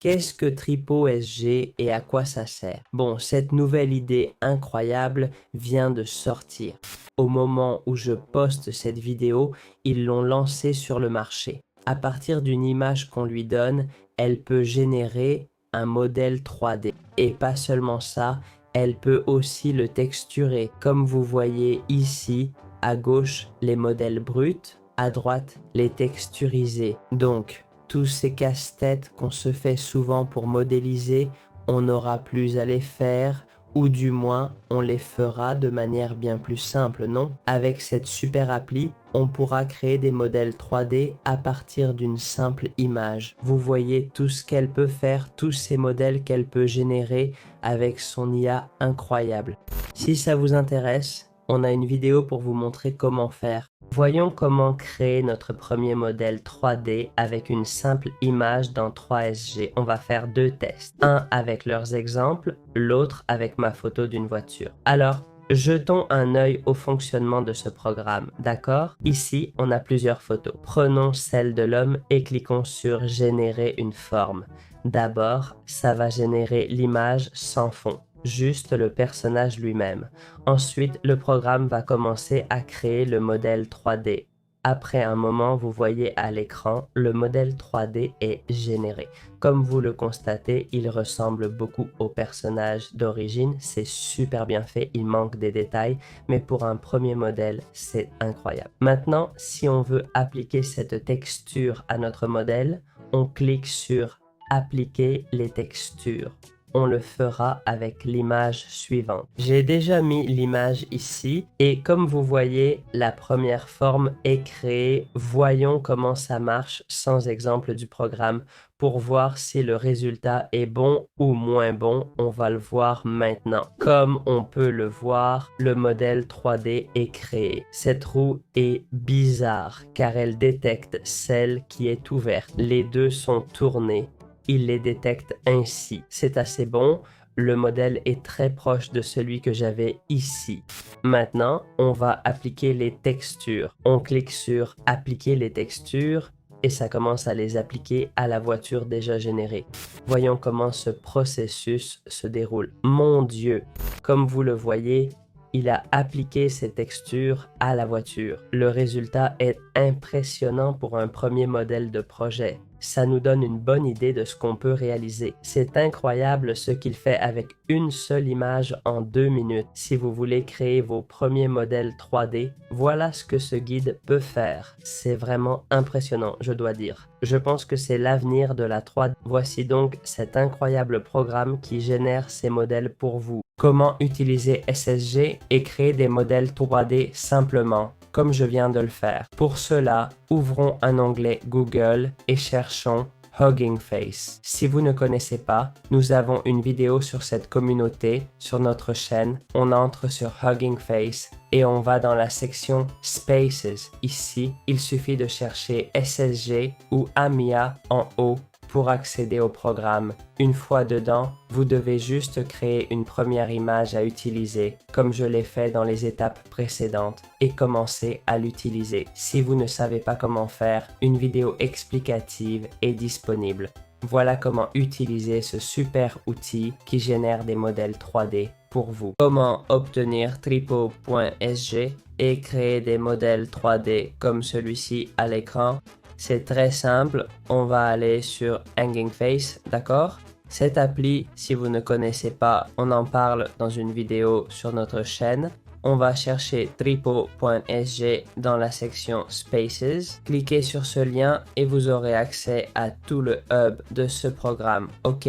Qu'est-ce que TripoSG et à quoi ça sert? Bon, cette nouvelle idée incroyable vient de sortir. Au moment où je poste cette vidéo, ils l'ont lancée sur le marché. À partir d'une image qu'on lui donne, elle peut générer un modèle 3D. Et pas seulement ça, elle peut aussi le texturer. Comme vous voyez ici, à gauche, les modèles bruts, à droite, les texturisés. Donc, tous ces casse-têtes qu'on se fait souvent pour modéliser, on n'aura plus à les faire, ou du moins on les fera de manière bien plus simple, non? Avec cette super appli, on pourra créer des modèles 3D à partir d'une simple image. Vous voyez tout ce qu'elle peut faire, tous ces modèles qu'elle peut générer avec son IA incroyable. Si ça vous intéresse, on a une vidéo pour vous montrer comment faire. Voyons comment créer notre premier modèle 3D avec une simple image dans 3SG. On va faire deux tests, un avec leurs exemples, l'autre avec ma photo d'une voiture. Alors, jetons un œil au fonctionnement de ce programme, d'accord? Ici, on a plusieurs photos. Prenons celle de l'homme et cliquons sur Générer une forme. D'abord, ça va générer l'image sans fond, juste le personnage lui-même. Ensuite, le programme va commencer à créer le modèle 3D. Après un moment, vous voyez à l'écran, le modèle 3D est généré. Comme vous le constatez, il ressemble beaucoup au personnage d'origine. C'est super bien fait, il manque des détails, mais pour un premier modèle, c'est incroyable. Maintenant, si on veut appliquer cette texture à notre modèle, on clique sur Appliquer les textures. On le fera avec l'image suivante. J'ai déjà mis l'image ici et comme vous voyez, la première forme est créée. Voyons comment ça marche sans exemple du programme pour voir si le résultat est bon ou moins bon. On va le voir maintenant. Comme on peut le voir, le modèle 3D est créé. Cette roue est bizarre car elle détecte celle qui est ouverte. Les deux sont tournés. Il les détecte ainsi. C'est assez bon. Le modèle est très proche de celui que j'avais ici. Maintenant, on va appliquer les textures. On clique sur Appliquer les textures et ça commence à les appliquer à la voiture déjà générée. Voyons comment ce processus se déroule. Mon Dieu, comme vous le voyez, il a appliqué ces textures à la voiture. Le résultat est impressionnant pour un premier modèle de projet. Ça nous donne une bonne idée de ce qu'on peut réaliser. C'est incroyable ce qu'il fait avec une seule image en 2 minutes. Si vous voulez créer vos premiers modèles 3D, voilà ce que ce guide peut faire. C'est vraiment impressionnant, je dois dire. Je pense que c'est l'avenir de la 3D. Voici donc cet incroyable programme qui génère ces modèles pour vous. Comment utiliser SSG et créer des modèles 3D simplement, comme je viens de le faire. Pour cela, ouvrons un onglet Google et cherchons Hugging Face. Si vous ne connaissez pas, nous avons une vidéo sur cette communauté sur notre chaîne. On entre sur Hugging Face et on va dans la section Spaces. Ici, il suffit de chercher SSG ou AMIA en haut pour accéder au programme. Une fois dedans, vous devez juste créer une première image à utiliser, comme je l'ai fait dans les étapes précédentes, et commencer à l'utiliser. Si vous ne savez pas comment faire, une vidéo explicative est disponible. Voilà comment utiliser ce super outil qui génère des modèles 3D pour vous. Comment obtenir tripo.sg et créer des modèles 3D comme celui-ci à l'écran? C'est très simple, on va aller sur Hugging Face, d'accord? Cette appli, si vous ne connaissez pas, on en parle dans une vidéo sur notre chaîne. On va chercher tripo.sg dans la section Spaces. Cliquez sur ce lien et vous aurez accès à tout le hub de ce programme, ok?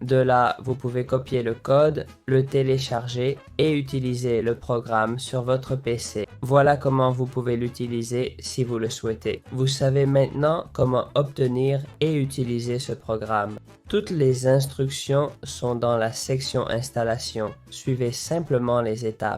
De là, vous pouvez copier le code, le télécharger et utiliser le programme sur votre PC. Voilà comment vous pouvez l'utiliser si vous le souhaitez. Vous savez maintenant comment obtenir et utiliser ce programme. Toutes les instructions sont dans la section installation. Suivez simplement les étapes.